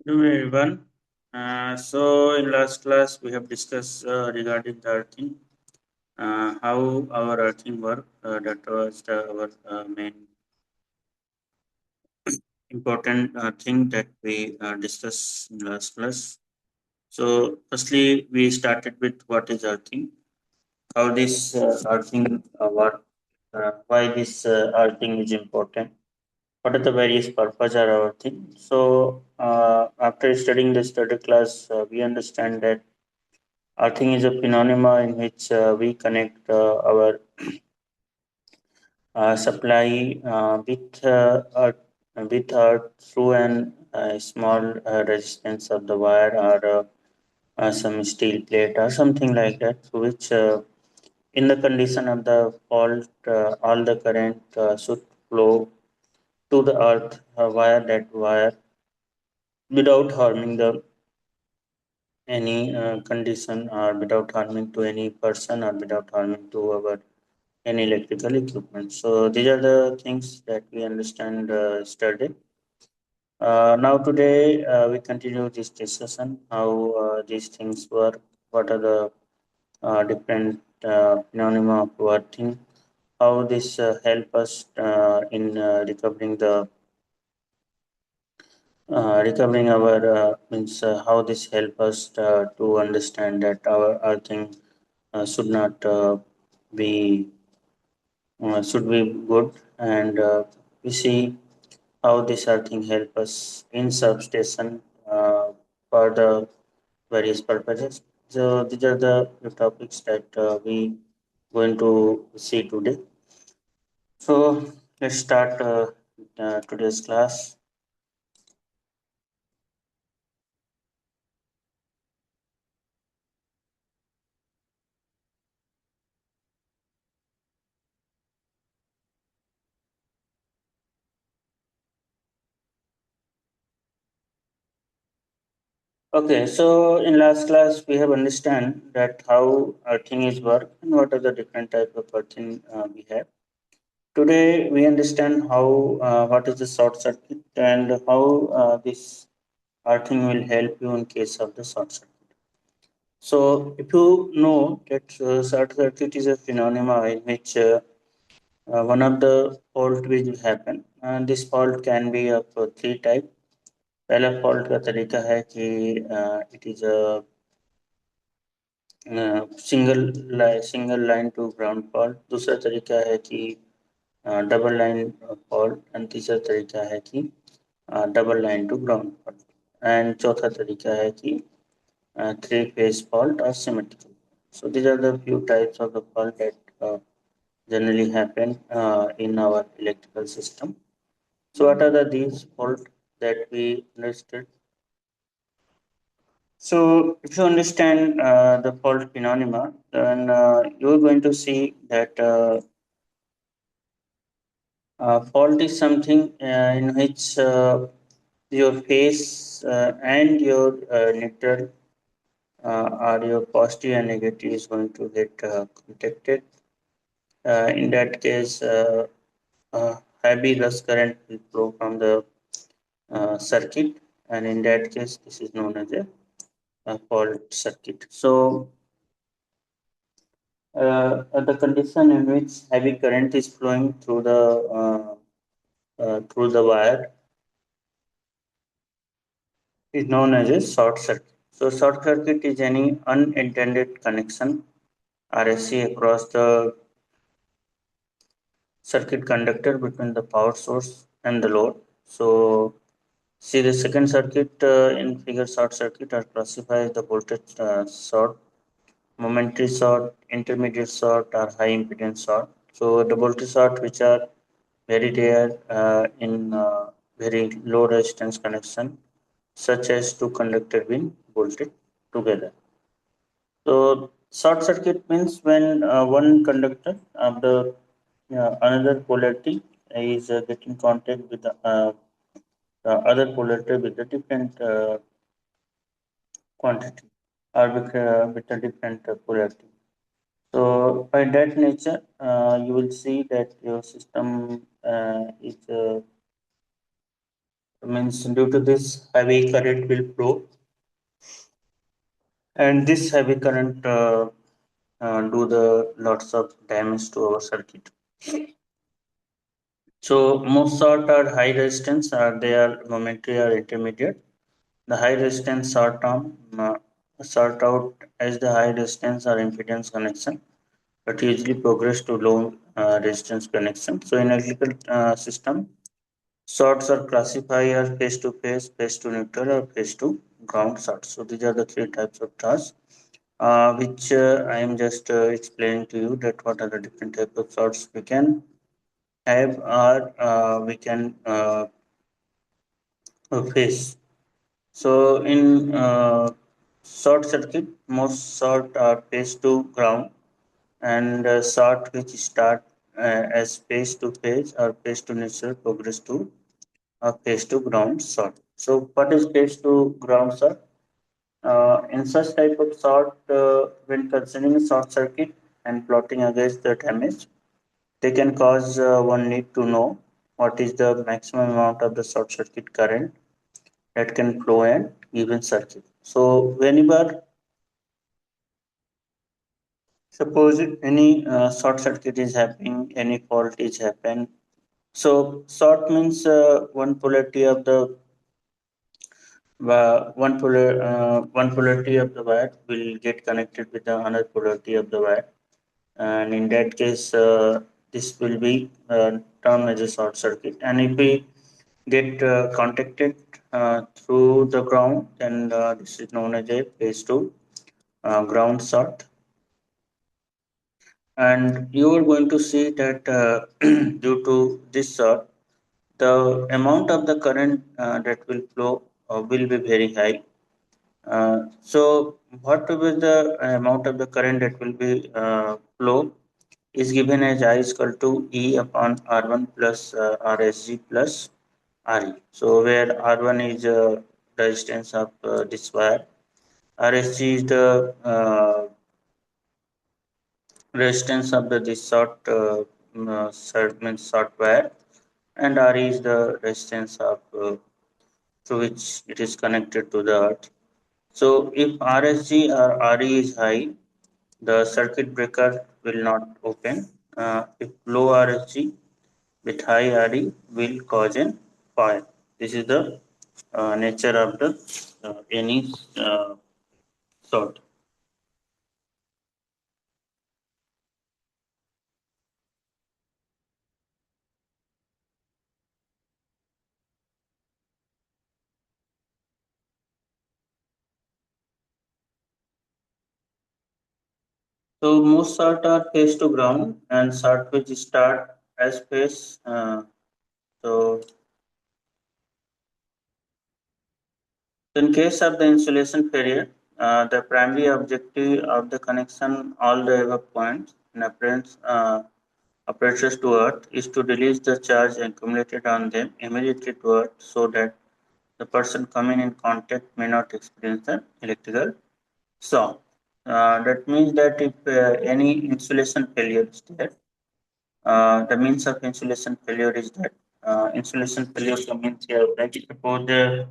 Hello everyone. So in last class we have discussed regarding the earthing, how our earthing work. That was our main important thing that we discussed in last class. So firstly we started with what is earthing, how this earthing work, why this earthing is important, what are the various purpose are our thing. So after studying the study class, we understand that earthing is a phenomenon in which we connect our supply with earth through an small resistance of the wire or some steel plate or something like that, which in the condition of the fault, all the current should flow to the earth via that wire without harming the any condition or without harming to any person or without harming to our any electrical equipment. So these are the things that we understand studied. Now today we continue this discussion how these things work, what are the different phenomena of working, how this help us in recovering our means how this help us to understand that our earthing should not be should be good, and we see how this earthing help us in substation for the various purposes. So these are the topics that we going to see today. So let's start today's class. Okay, so in last class we have understand that how earthing is work and what are the different type of earthing we have. Today we understand how what is the short circuit and how this earthing will help you in case of the short circuit. So if you know that short circuit is a phenomenon in which one of the fault will happen, and this fault can be of three type. पहला fault का तरीका है कि it is a single line to ground fault, दूसरा तरीका है कि double line fault, and तीसरा तरीका है कि double line to ground fault, and चौथा तरीका है कि थ्री फेज फॉल्ट और symmetrical. So these are the few types of the fault that generally happen in our electrical system. So what are these fault that we understood? So, if you understand the fault phenomena, then you're going to see that fault is something in which your phase and your neutral or your positive and negative is going to get contacted. In that case, heavy rush current will flow from the circuit, and in that case, this is known as a fault circuit. So, the condition in which heavy current is flowing through the wire is known as a short circuit. So short circuit is any unintended connection RSC across the circuit conductor between the power source and the load. So see the second circuit in figure short circuit are classified as the voltage short, momentary short, intermediate short, or high impedance short. So the voltage short, which are very rare in very low resistance connection, such as two conductor being bolted together. So short circuit means when one conductor of the another polarity is getting contact with the other polarity with a different quantity, or with a different polarity. So by that nature, you will see that your system is Means due to this heavy current will flow, and this heavy current do the lots of damage to our circuit. So most sort are high resistance, or they are momentary or intermediate. The high resistance sort out as the high resistance or impedance connection, but usually progress to low resistance connection. So in electrical system, sorts are classified as phase to phase, phase to neutral, or phase to ground sorts. So these are the three types of sorts, which I am just explaining to you that what are the different types of sorts we can have, or we can face. So in short circuit, most short are phase to ground, and short which start as phase to phase or phase to neutral progress to phase to ground short. So what is phase to ground short? In such type of short, when considering a short circuit and plotting against the damage, they can cause one need to know what is the maximum amount of the short circuit current that can flow in given circuit. So whenever suppose any short circuit is happening, any fault is happen. So short means one polarity of the one polarity of the wire will get connected with the another polarity of the wire, and in that case, this will be termed as a short circuit. And if we get contacted through the ground, then this is known as a phase to ground short. And you are going to see that due to this short, the amount of the current that will flow will be very high. So what will be the amount of the current that will be flow is given as I is equal to E upon R1 plus RSG plus RE. So where R1 is resistance of this wire, RSG is the resistance of the this means short wire, and RE is the resistance of through which it is connected to the earth. So if RSG or RE is high, the circuit breaker will not open. If low RSG with high RE will cause a fire. This is the nature of the any sort. So most sort are phase to ground, and sort which start as phase. So in case of the insulation failure, the primary objective of the connection all the above points in appearance approaches to Earth is to release the charge accumulated on them immediately to Earth so that the person coming in contact may not experience the electrical shock. That means that if any insulation failure is there, the means of insulation failure is that insulation failure का means क्या होता है कि suppose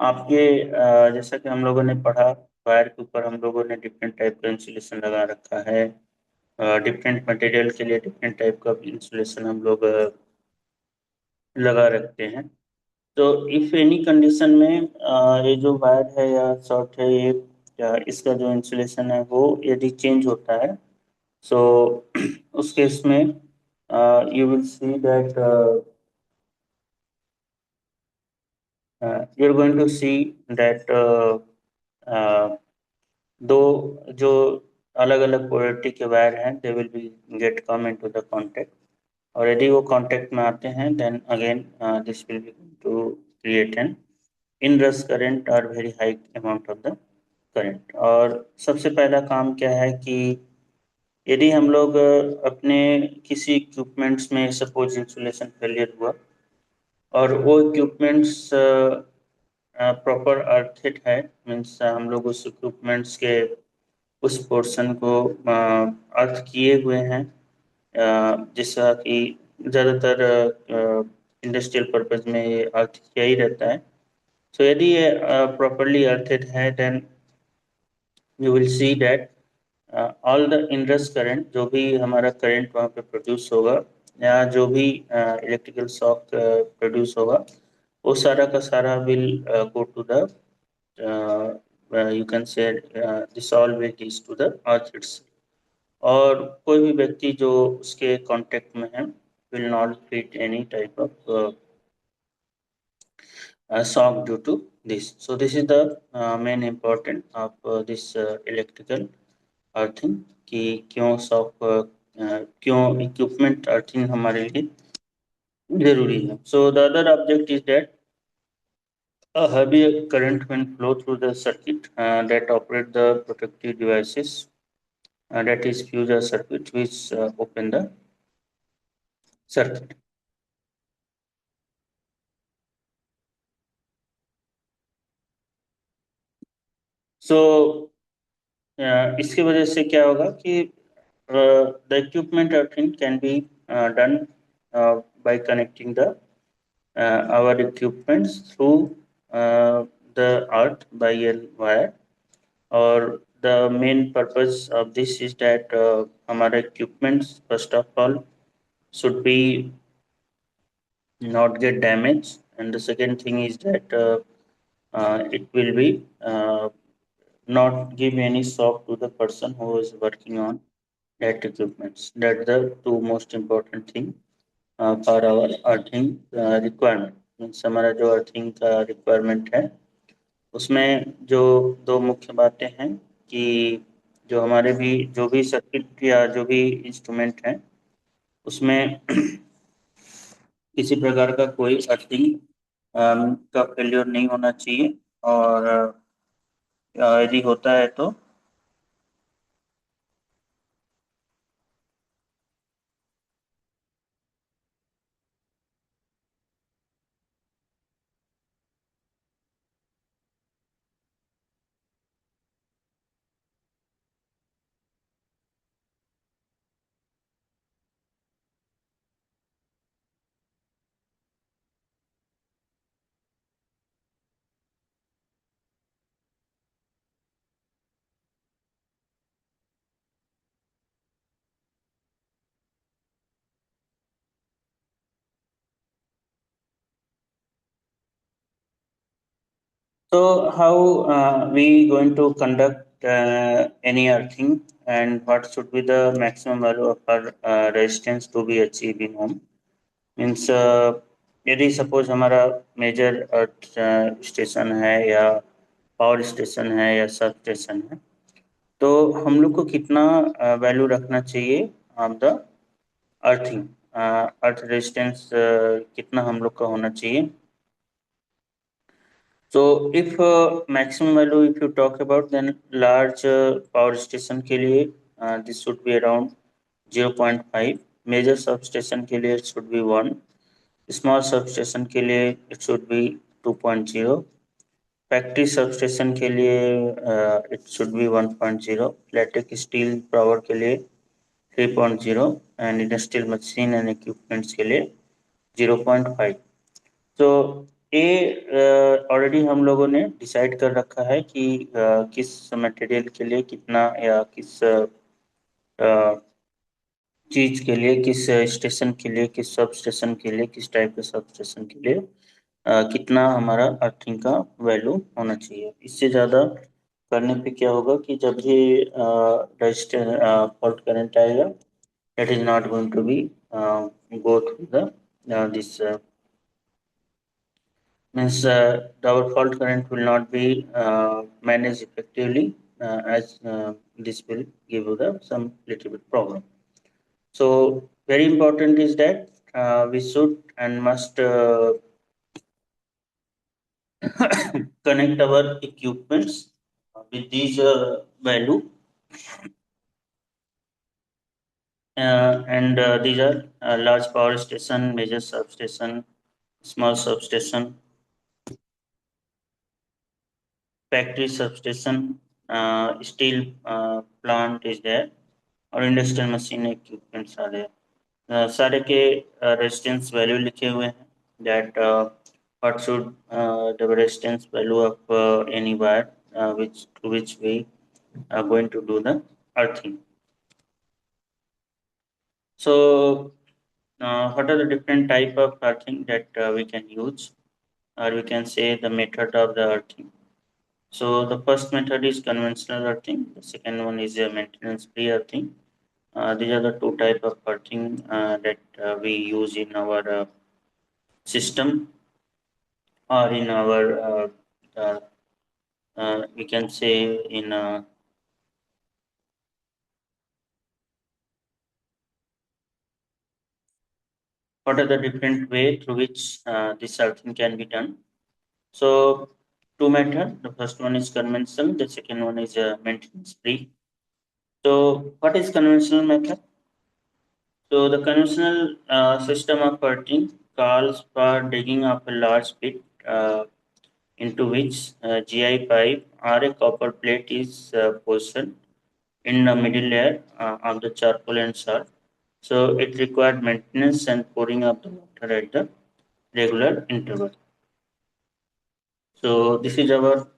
आपके जैसा कि हम लोगों ने पढ़ा वायर के ऊपर हम लोगों ने डिफरेंट टाइप का इंसुलेशन लगा रखा है, डिफरेंट मटेरियल के लिए डिफरेंट टाइप का इंसुलेशन हम लोग लगा रखते हैं। तो इफ एनी कंडीशन में ये जो वायर है या शॉर्ट है ये इसका जो इंसुलेशन है वो यदि चेंज होता है, सो उस केस में you will see that you are going to see that दो जो अलग अलग पोलरिटी के वायर हैं they will be get come into the contact, और यदि वो कांटेक्ट में आते हैं then again this will be to create an inrush current और very high amount of the current. और सबसे पहला काम क्या है कि यदि हम लोग अपने किसी इक्विपमेंट्स में सपोज इंसुलेशन फेलियर हुआ और वो इक्विपमेंट्स प्रॉपर अर्थित है, मीन्स हम लोग उस इक्विपमेंट्स के उस पोर्शन को अर्थ किए हुए हैं, जिसका कि ज़्यादातर इंडस्ट्रियल पर्पज में ये अर्थ किया ही रहता है. सो यदि ये प्रॉपरली अर्थेड है, then you will see that all the inrush current, जो भी हमारा करंट वहाँ पे प्रोड्यूस होगा या जो भी इलेक्ट्रिकल शॉक प्रोड्यूस होगा, वो सारा का सारा will go to the, you can say this all will reach to the earth it's. और कोई भी व्यक्ति जो उसके कांटेक्ट में है will not feel any type of shock due to this. So this is the main important of this electrical earthing, कि क्यों शॉक, क्यों इक्विपमेंट अर्थिंग हमारे लिए जरूरी है. So the other object is that a heavy current when flow through the circuit that operate the protective devices, that is fuse or circuit which open the circuit. So इसकी वजह से क्या होगा कि the equipment earthing can be done by connecting the our equipments through the earth by a wire. और the main purpose of this is that हमारे equipments first of all should be not get damaged, and the second thing is that it will be not give any shock to the person who is working on that equipments. That's the two most important thing for our earthing requirement. Means हमारा जो earthing का requirement है उसमें जो दो मुख्य बातें हैं कि जो हमारे भी जो भी सर्किट या जो भी इंस्ट्रूमेंट हैं उसमें किसी प्रकार का कोई अर्थिंग का फेल्योर नहीं होना चाहिए. और यदि होता है तो so how we going to conduct any earthing, and what should be the maximum value of our resistance to be achieved in home. Means यदि सपोज हमारा मेजर अर्थ स्टेशन है या पावर स्टेशन है या सब स्टेशन है, तो हम लोग को कितना वैल्यू रखना चाहिए of the earthing, earth resistance कितना हम लोग का होना चाहिए. So if maximum value if you talk about, then large power station के लिए this should be around 0.5, major substation के लिए it should be 1, small substation के लिए it should be 2.0, factory substation के लिए it should be 1.0, electric steel power के लिए 3.0 and industrial machine and equipments के लिए 0.5. तो ये ऑलरेडी हम लोगों ने डिसाइड कर रखा है कि किस मटेरियल के लिए कितना या किस चीज के लिए, किस स्टेशन के लिए, किस सब स्टेशन के लिए, किस टाइप के सब स्टेशन के लिए कितना हमारा अर्थिंग का वैल्यू होना चाहिए. इससे ज़्यादा करने पे क्या होगा कि जब भी रजिस्टर फॉल्ट करंट आएगा, that is not going to be go through the this means our fault current will not be managed effectively, as this will give you the some little bit problem. So very important is that we should and must connect our equipments with these value, and these are large power station, major substation, small substation, factory substation, steel plant is there, और industrial machine equipments आ रहे हैं. सारे के resistance value लिखे हुए हैं that what should the resistance value of any wire which to which we are going to do the earthing. So, what are the different type of earthing that we can use, or we can say the method of the earthing? So, the first method is conventional earthing. The second one is maintenance-free earthing. These are the two type of earthing that we use in our system or in our uh, we can say in what are the different way through which this earthing can be done. So two method. The first one is conventional. The second one is maintenance free. So what is conventional method? So the conventional system of earthing calls for digging of a large pit into which GI pipe or a copper plate is positioned in the middle layer of the charcoal and salt. So it required maintenance and pouring of the water at the regular interval. So this is our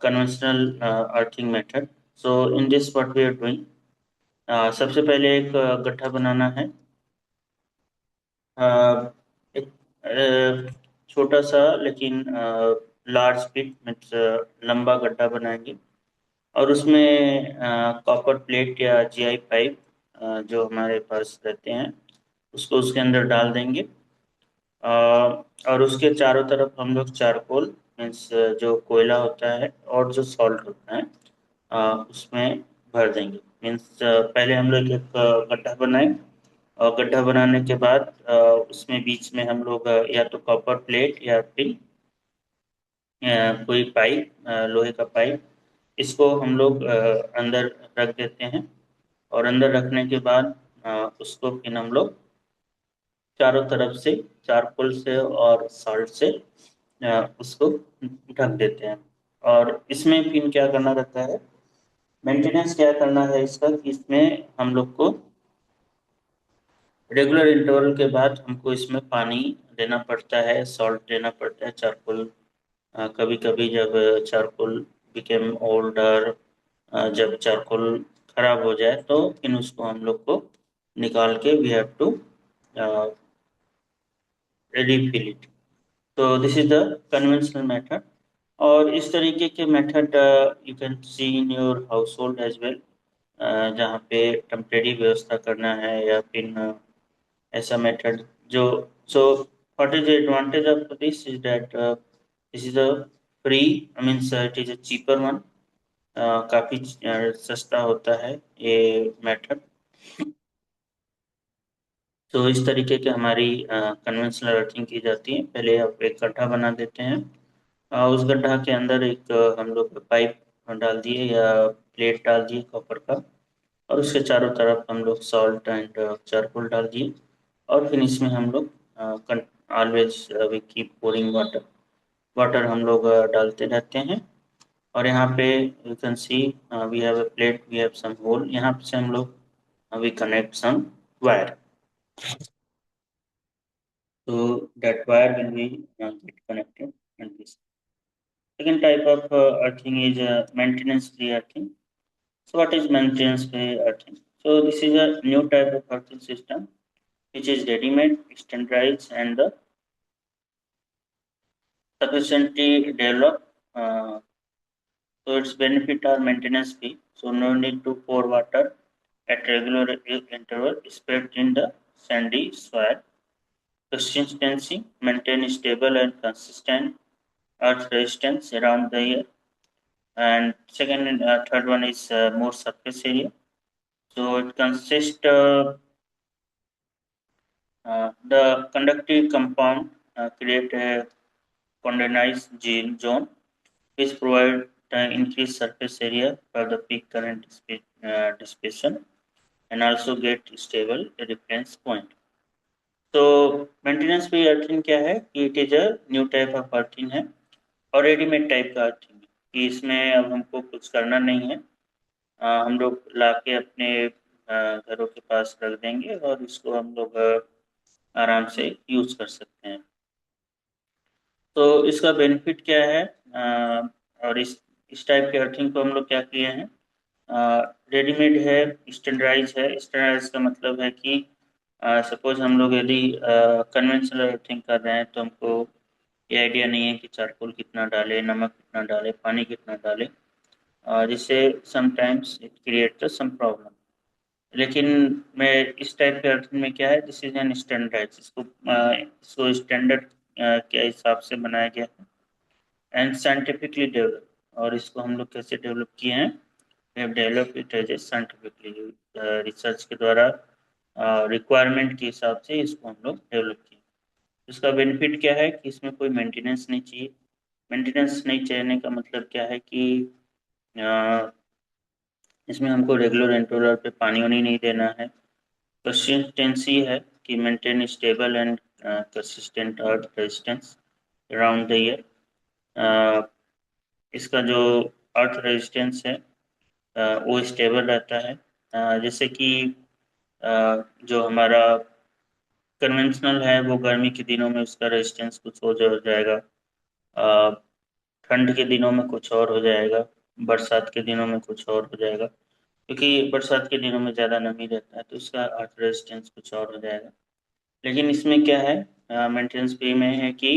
conventional earthing method. So in this what we are doing, सबसे पहले एक गड्ढा बनाना है. एक छोटा सा लेकिन large पिट means लंबा गड्ढा बनाएंगे और उसमें कॉपर प्लेट या जीआई पाइप जो हमारे पास रहते हैं उसको उसके अंदर डाल देंगे. और उसके चारों तरफ हम लोग चारकोल मीन्स जो कोयला होता है और जो सॉल्ट होता है उसमें भर देंगे. मीन्स पहले हम लोग एक गड्ढा बनाए और गड्ढा बनाने के बाद उसमें बीच में हम लोग या तो कॉपर प्लेट या फिर कोई पाइप लोहे का पाइप इसको हम लोग अंदर रख देते हैं और अंदर रखने के बाद उसको फिर हम लोग चारों तरफ से चारकोल से और सॉल्ट से उसको ढक देते हैं. और इसमें फिर क्या करना रहता है, मेंटेनेंस क्या करना है इसका कि इसमें हम लोग को रेगुलर इंटरवल के बाद हमको इसमें पानी देना पड़ता है, सॉल्ट देना पड़ता है. चारकोल कभी कभी जब चारकोल बिकेम ओल्डर, जब चारकोल खराब हो जाए तो फिर उसको हम लोग को निकाल के we have to refill it. So this is the conventional method. और इस तरीके के method you can see in your household as well, जहाँ पे टेम्परेरी व्यवस्था करना है या फिर ऐसा मेथड जो. So what is the advantage of this is that this is a free, I means it is a cheaper one. काफ़ी सस्ता होता है ये मेथड. तो इस तरीके की हमारी कन्वेंशनल अर्थिंग की जाती है. पहले आप एक गड्ढा बना देते हैं, उस गड्ढा के अंदर एक हम लोग पाइप डाल दिए या प्लेट डाल दिए कॉपर का और उसके चारों तरफ हम लोग सॉल्ट एंड चारकोल डाल दिए और फिर इसमें हम लोग always we keep pouring water. Water हम लोग डालते रहते हैं. और यहाँ पे you can see we have a plate, we have some hole. यहाँ से हम लोग we connect some wire. So that wire will be get connected and this. Second type of earthing is maintenance-free earthing. So what is maintenance-free earthing? So this is a new type of earthing system which is ready-made, standardized, and sufficiently developed. So its benefit are maintenance-free. So no need to pour water at regular interval, spread in the sandy soil. Consistency, maintain stable and consistent earth resistance around the year. And second and third one is more surface area. So it consists the conductive compound create a condensed zone which provide increased surface area for the peak current dissipation and also get stable reference point. तो maintenance free earthing क्या है कि it is a new type of earthing है और readymade type का earthing है कि इसमें अब हमको कुछ करना नहीं है. हम लोग ला के अपने घरों के पास रख देंगे और इसको हम लोग आराम से यूज कर सकते हैं. तो इसका बेनिफिट क्या है? और इस टाइप के अर्थिंग को हम लोग क्या किए हैं, रेडीमेड है, स्टैंडर्डाइज है। स्टैंडर्डाइज का मतलब है कि सपोज हम लोग यदि कन्वेंशनल अर्थिंग कर रहे हैं तो हमको ये आइडिया नहीं है कि चारकोल कितना डाले, नमक कितना डाले, पानी कितना डाले, जिससे sometimes it create some problem. लेकिन मैं इस टाइप के अर्थिंग में क्या है, दिस इज एन स्टैंडर्डाइज, इसको स्टैंडर्ड के हिसाब से बनाया गया है एंड साइंटिफिकली डेवलप। और इसको हम लोग कैसे डेवलप किए हैं? We have develop it as a scientifically, research के द्वारा, रिक्वायरमेंट के हिसाब से इसको हम लोग डेवलप किए। इसका बेनिफिट क्या है कि इसमें कोई मेंटेनेंस नहीं चाहिए। मेंटेनेंस नहीं चाहिए का मतलब क्या है कि अ, इसमें हमको रेगुलर इंटरवल पे पानी वानी नहीं देना है। कंसिस्टेंसी है कि maintain stable and consistent earth resistance around the year. इसका जो अर्थ रेजिस्टेंस है वो स्टेबल रहता है। जैसे कि जो हमारा कन्वेंशनल है वो गर्मी के दिनों में उसका रेजिस्टेंस कुछ हो जाएगा, अ, ठंड के दिनों में कुछ और हो जाएगा, बरसात के दिनों में कुछ और हो जाएगा। क्योंकि बरसात के दिनों में ज़्यादा नमी रहता है तो इसका अर्थ रेजिस्टेंस कुछ और हो जाएगा। लेकिन इसमें क्या है, मेंटेनेंस फ्री में है कि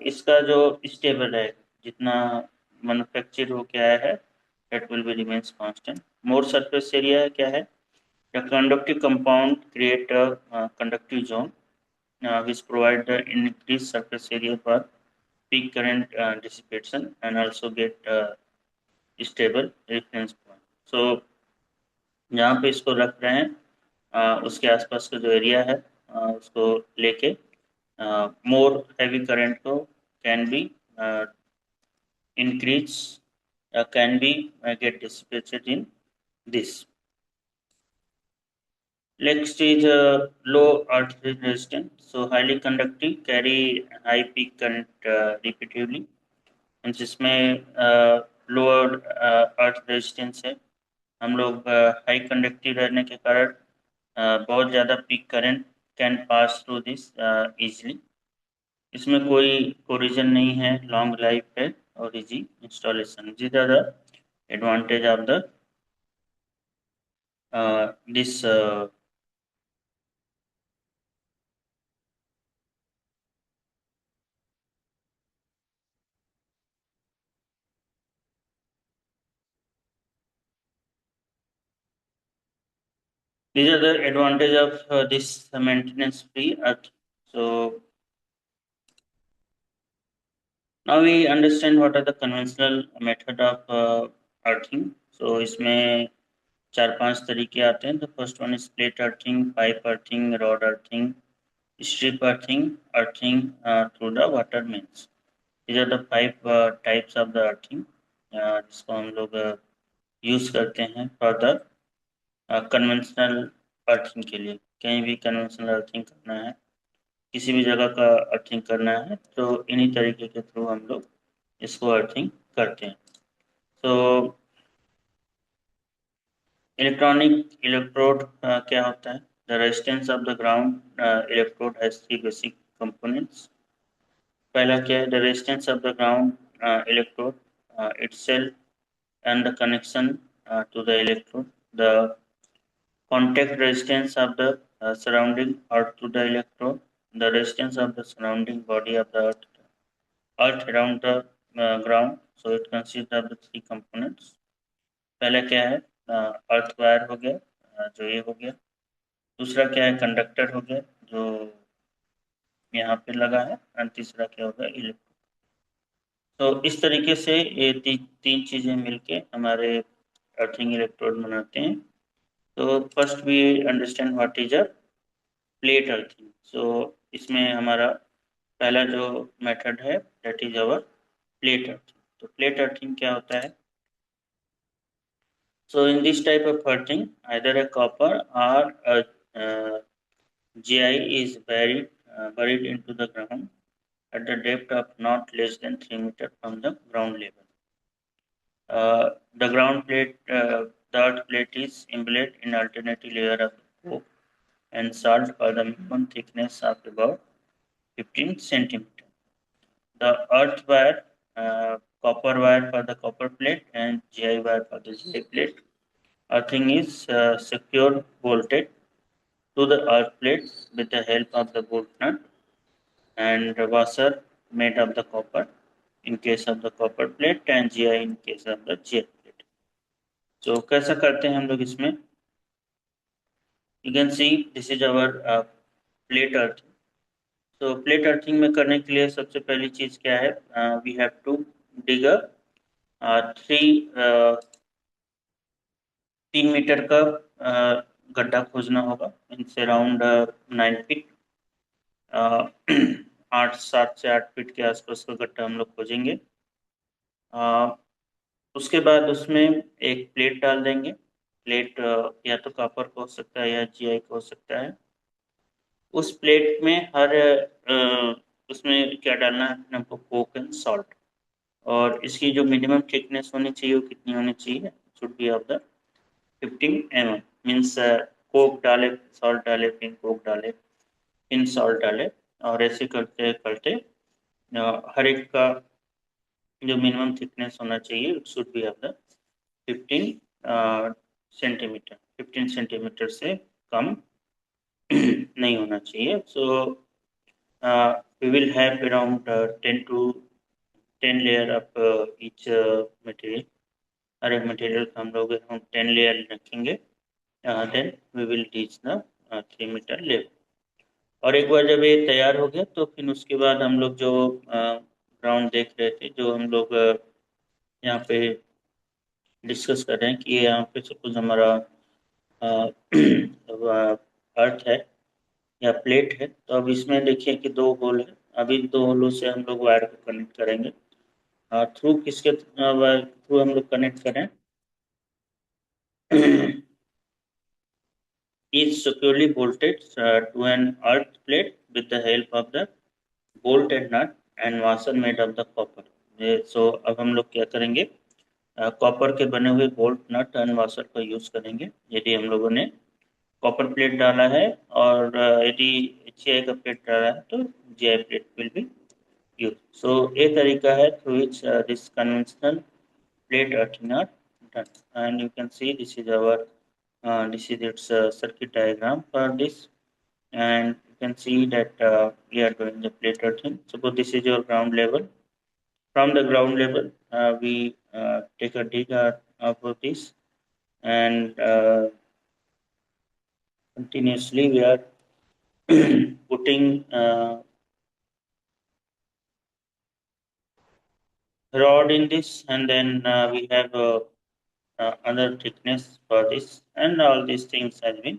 इसका जो स्टेबल है, जितना मैन्युफैक्चर हो क्या है, that will be remains constant. More surface area क्या है? The conductive compound create a conductive zone which provide the increased surface area for peak current dissipation and also get stable reference point. So जहाँ पे इसको रख रहे हैं उसके आसपास का जो एरिया है उसको लेके मोर हैवी करंट को can be increase, can be get dissipated in this. Next is low earth resistance, so highly conductive, carry high peak current repeatedly. And जिसमें लोअर अर्थ रेजिस्टेंस है, हम लोग हाई कंडक्टिव रहने के कारण बहुत ज़्यादा peak current can pass through this easily. इसमें कोई कोरिजन नहीं है, लॉन्ग लाइफ है और easy installation. these are the advantage of the this these are the advantage of this maintenance free earth. So now we understand what are the conventional method of earthing. So इसमें चार पांच तरीके आते हैं। The first one is plate earthing, pipe earthing, rod earthing, strip earthing, earthing through the water mains. These are the five types of the earthing जिसको हम लोग use करते हैं फॉर द कन्वेंशनल अर्थिंग के लिए। कहीं भी कन्वेंशनल अर्थिंग करना है, किसी भी जगह का अर्थिंग करना है तो इन्हीं तरीके के थ्रू हम लोग इसको अर्थिंग करते हैं। तो इलेक्ट्रॉनिक इलेक्ट्रोड क्या होता है? The resistance of the ground electrode has three basic components. पहला क्या है? The resistance of the ground electrode itself and the connection to the electrode, the contact resistance of the surrounding earth to the electrode, the resistance of the surrounding body of the earth around the ground. So it consists of the three components. पहला क्या है? Earth wire हो गया, जो ये हो गया। दूसरा क्या है? कंडक्टर हो गया जो यहाँ पे लगा है। और तीसरा क्या होगा? इलेक्ट्रोड। तो इस तरीके से ये तीन चीजें मिलके हमारे अर्थिंग इलेक्ट्रोड बनाते हैं। तो first we understand what is a plate earthing. So इसमें हमारा पहला जो मेथड है that is our plate earthing. तो प्लेट अर्थिंग क्या होता है? So in this type of earthing either a copper और GI is buried into the ground at the depth of not less than 3 meters from the ground level. The ground plate, the earth plate is embedded in alternative layer of coke and salt for the minimum thickness of about 15 centimeter. the earth wire, copper wire for the copper plate, and GI wire for the GI plate. Earthing is secure bolted to the earth plate with the help of the bolt nut and washer made of the copper in case of the copper plate and GI in case of the GI plate. So कैसा करते हैं हम लोग इसमें? You can see this is our plate earthing. तो plate earthing में करने के लिए सबसे पहली चीज क्या है? We have to dig three 3 meter का गड्ढा खोजना होगा, मीन्स अराउंड 9 फीट। 7 से 8 फीट के आसपास का गड्ढा हम लोग खोजेंगे। उसके बाद उसमें एक प्लेट डाल देंगे। प्लेट या तो कॉपर का हो सकता है या जीआई का हो सकता है। उस प्लेट में उसमें क्या डालना है हमको? Coke and salt. और इसकी जो मिनिमम थिकनेस होनी चाहिए वो कितनी होनी चाहिए? Should be of the 15 mm। Means Coke डाले, सॉल्ट डाले, फिर कोक डाले, फिर सॉल्ट डाले, और ऐसे करते करते हर एक का जो मिनिमम थिकनेस होना चाहिए should be of the 15 centimetre. 15 centimetre से कम नहीं होना चाहिए। So we will have around 10 layer of each material. हर एक मटेरियल का हम 10 लेयर रखेंगे। Then we will reach the 3 metre level. और एक बार जब ये तैयार हो गया तो फिर उसके बाद हम लोग जो ग्राउंड देख रहे थे, जो हम लोग यहाँ पे डिस्कस कर रहे हैं कि यहाँ पे सपोज हमारा अर्थ है या प्लेट है, तो अब इसमें देखिए कि 2 होल है। अभी 2 होलों से हम लोग वायर को कनेक्ट करेंगे। थ्रू किसके थ्रू हम लोग कनेक्ट करें? is securely bolted to an earth plate with the help of the bolt and nut and washer made of the copper। सो अब हम लोग क्या करेंगे? कॉपर के बने हुए बोल्ट, नट एंड वाशर का यूज करेंगे यदि हम लोगों ने कॉपर प्लेट डाला है, और यदि जीआई का प्लेट डाला है तो GI plate will be use. सो ये तरीका है through which this conventional plate earthing are done। And you can see this is our this is its circuit diagram for this, and you can see that we are doing the plate earthing। Suppose this is your ground level. From the ground level we take a dig of this, and continuously we are putting rod in this, and then we have other thickness for this, and all these things has been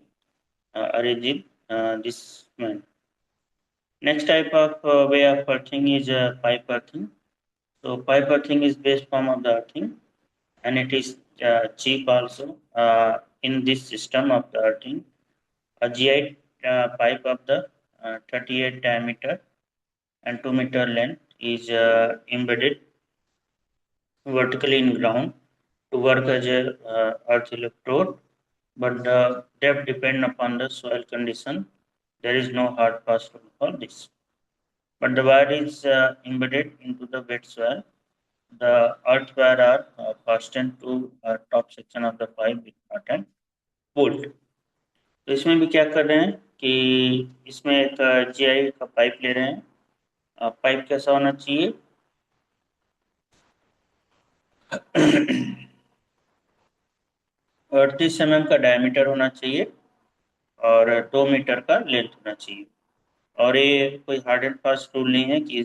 arranged in this manner. Next type of way of earthing is pipe earthing. So pipe earthing is best form of the earthing, and it is cheap also. In this system of the earthing, a GI pipe of the 38 diameter and 2 meter length is embedded vertically in ground to work as a earth electrode, but the depth depend upon the soil condition. There is no hard fast rule for this. But the wire is embedded into the wet soil. The earth wire are fastened to top section of the pipe with nut and bolt। तो इसमें भी क्या कर रहे हैं कि इसमें एक जीआई का पाइप ले रहे हैं। पाइप कैसा होना चाहिए? 38 mm का डायमीटर होना चाहिए और 2 मीटर का लेंथ होना चाहिए। और ये कोई हार्ड एंड फास्ट रूल नहीं है कि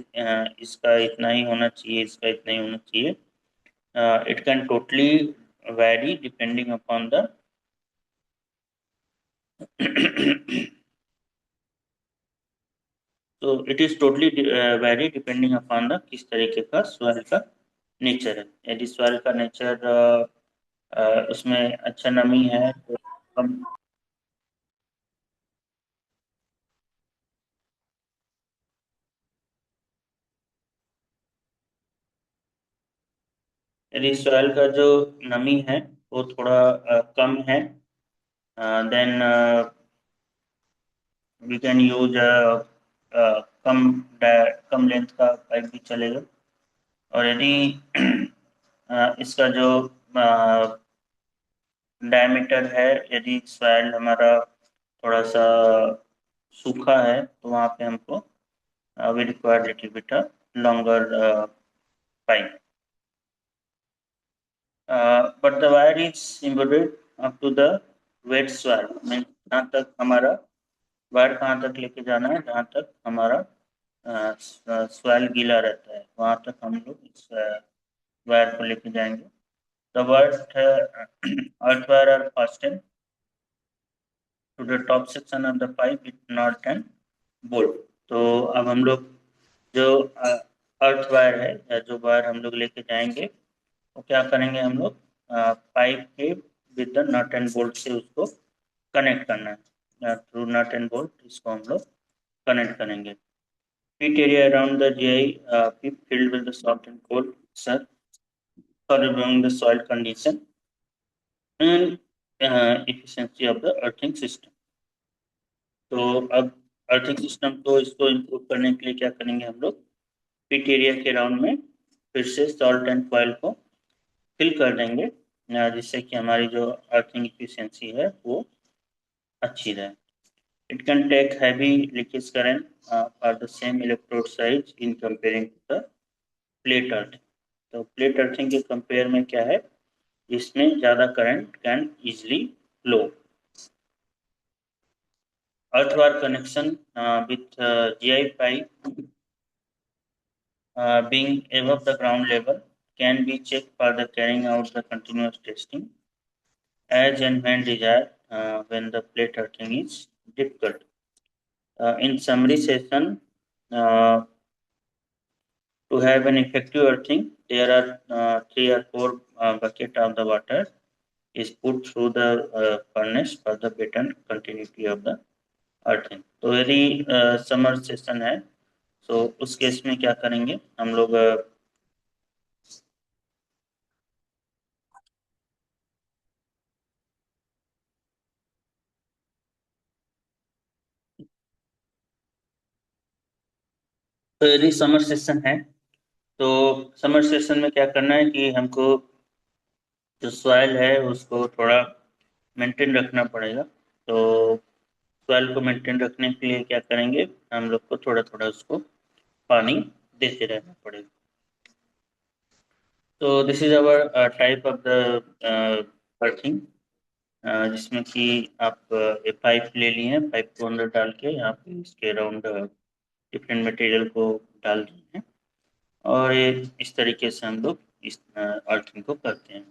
इसका इतना ही होना चाहिए, इसका इतना ही होना चाहिए। It can totally vary depending upon the तो it is totally vary depending upon the किस तरीके का सॉइल का नेचर है। यदि सॉइल का नेचर उसमें अच्छा नमी है तो कम, यदि सॉइल का जो नमी है वो थोड़ा कम है, देन we can use कम लेंथ का पाइप भी चलेगा। और यदि इसका जो डायमीटर है, यदि सॉइल हमारा थोड़ा सा सूखा है तो वहाँ पे हमको we require little bit longer pipe, but the wire is embedded up to the wet soil. Mean जहाँ तक हमारा वायर कहाँ तक लेके जाना है, जहाँ तक हमारा सॉइल गीला रहता है वहाँ तक हम लोग इस वायर को लेके जाएंगे। The earth wire are fastened to the top section of the pipe with nut and bolt. तो अब हम लोग जो अर्थ वायर है या जो वायर हम लोग लेके जाएंगे वो क्या करेंगे, हम लोग पाइप के with the nut and bolt से उसको कनेक्ट करना है। थ्रू नट एंड बोल्ट इसको हम लोग कनेक्ट करेंगे। Pit area around the GI pit filled with the soft and cold mixture for removing the soil condition and efficiency of the earthing system। तो अब अर्थिंग सिस्टम को इसको improve करने के लिए क्या करेंगे, हम लोग पिट एरिया के राउंड में फिर से सॉल्ट एंड फॉइल को फिल कर देंगे, जिससे कि हमारी जो अर्थिंग इफिशियंसी है वो अच्छी रहे। It can take heavy leakage current for the same electrode size in comparing to the plate earthing. तो प्लेट अर्थिंग के कंपेयर में क्या है, इसमें ज़्यादा current can easily flow. earthwork connection with GI pipe being above the ground level can be checked for the carrying out the continuous testing as and when desired when the plate earthing is difficult. In summary session, to have an effective earthing, there are 3 or 4 bucket of the water is put through the furnace for the better continuity of the earthing। तो यदि summer session है तो उस case में क्या करेंगे हम लोग, तो यदि समर सेशन है तो समर सेशन में क्या करना है कि हमको जो सॉइल है उसको थोड़ा मेंटेन रखना पड़ेगा। तो सॉइल को मेंटेन रखने के लिए क्या करेंगे, हम लोग को थोड़ा थोड़ा उसको पानी देते रहना पड़ेगा। तो this is our type of the earthing, जिसमें कि आप एक पाइप ले लिए हैं, पाइप को अंदर डाल के यहाँ पे इसके अराउंड डिफरेंट मटेरियल को डाल दिए हैं और ये इस तरीके से हम लोग इस अर्थिंग को करते हैं।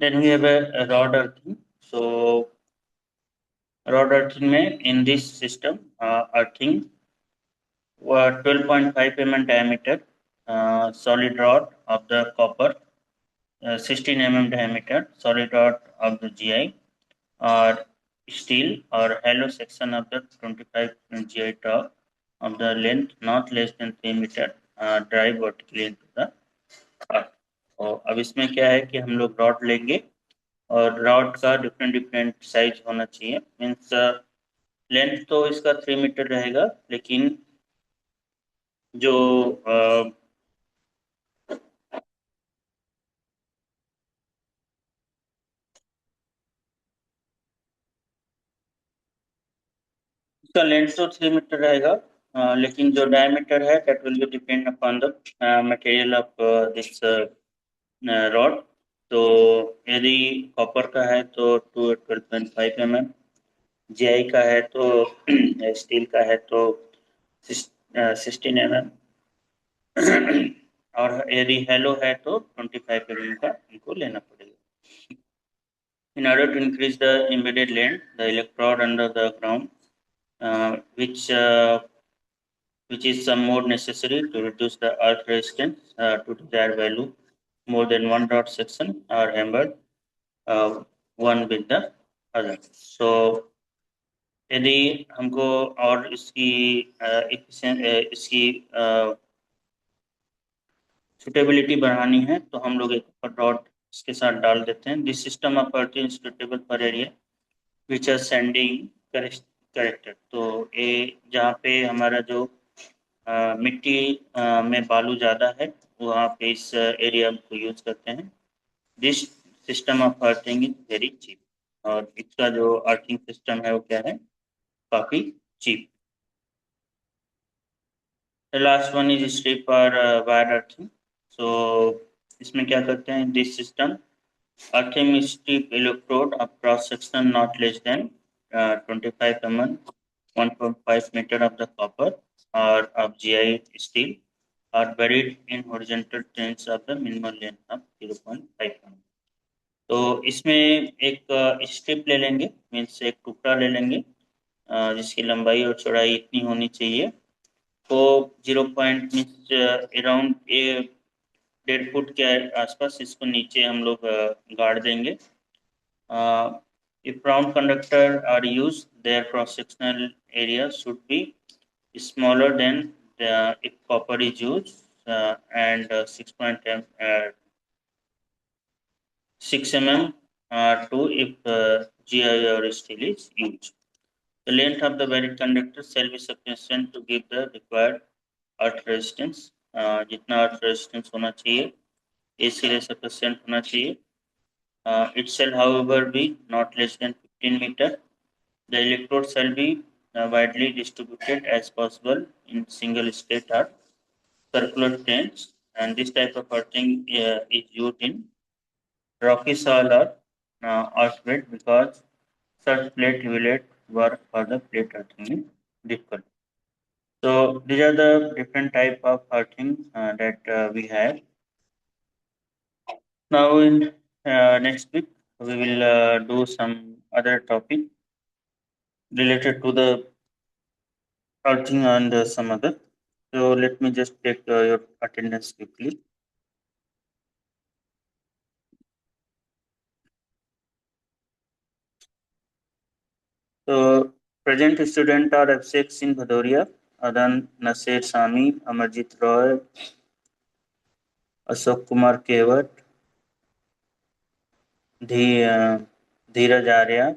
Then we have a rod earthing. So rod earthing में in this system earthing 12.5 mm diameter solid rod of the copper, 16 mm diameter solid rod of the GI or steel or hollow section of the 25 GI top of the length not less than 3 meter drive vertically into the earth। और अब इसमें क्या है कि हम लोग rod लेंगे और रॉड का डिफरेंट डिफरेंट साइज होना चाहिए। मीन्स लेंथ तो इसका 3 मीटर रहेगा, लेकिन जो इसका लेंथ तो 3 मीटर रहेगा, लेकिन जो डायमीटर है that will be depend upon the material of this rod. तो यदि कॉपर का है तो 12.5 mm, जीआई का है तो स्टील का है तो 16 mm और यदि हेलो है तो 25 mm का इनको लेना पड़ेगा। In order to increase the embedded length, the electrode under the ground, uh, which uh, which is some more necessary to reduce the earth resistance to desired value, more than one rod section are hammered one with the other। So यदि हमको और इसकी इसकी suitability बढ़ानी है तो हम लोग एक और रॉड इसके साथ डाल देते हैं। This system of earthing is suitable for area which are sending correct है। तो ये जहाँ पे हमारा जो मिट्टी में बालू ज़्यादा है, वहाँ पे इस एरिया को यूज करते हैं। This system of earthing is very cheap, और इसका जो अर्थिंग सिस्टम है वो क्या है, काफ़ी cheap. The last one is strip और वायर अर्थिंग। सो इसमें क्या करते हैं, this system earthing strip electrode of cross section not less than 25 mm, 1.5 meter of the copper or of GI steel are buried in horizontal trench of the minimum length of 0.5 mm. तो इसमें एक strip ले लेंगे, means एक टुकड़ा ले लेंगे जिसकी लंबाई और चौड़ाई इतनी होनी चाहिए। तो 0 पॉइंट मीन्स अराउंड 1.5 फुट के आसपास इसको नीचे हम लोग गाड़ देंगे। If round conductor are used, their cross-sectional area should be smaller than if copper is used, and 6 mm to if GI or steel is used. The length of the buried conductor shall be sufficient to give the required earth resistance. जितना earth resistance होना चाहिए, इसके लिए sufficient होना चाहिए. It shall, however, be not less than 15 meter. The electrodes shall be widely distributed as possible in single state or circular trains, and this type of earthing is used in rocky soil or earth bed because such plate relate work for the plate earthing is difficult. So these are the different type of earthing that we have. Now in next week we will do some other topic related to the earthing and some other. So let me just take your attendance quickly. So present student are Abhishek Singh Bhadoria, Adan Nasir Sami, Amarjit Roy, Ashok Kumar Kewat, Dheeraj Arya,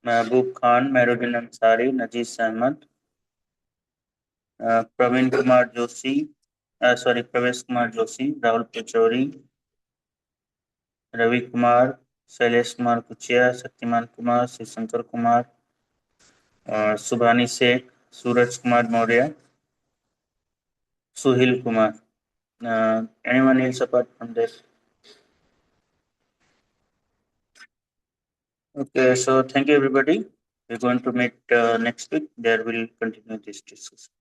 Mehboob Khan, Mehrudin Ansari, Najeez Ahmed, Praveen Kumar Joshi, Pravesh Kumar Joshi, Rahul Pachori, Ravi Kumar, Shailesh Kumar Kuchia, Shaktiman Kumar, Shivshankar Kumar, Subhani Sheikh, Suraj Kumar Maurya, Suhil Kumar. Anyone else apart from this? Okay, so thank you everybody. We're going to meet next week. There will continue this discussion.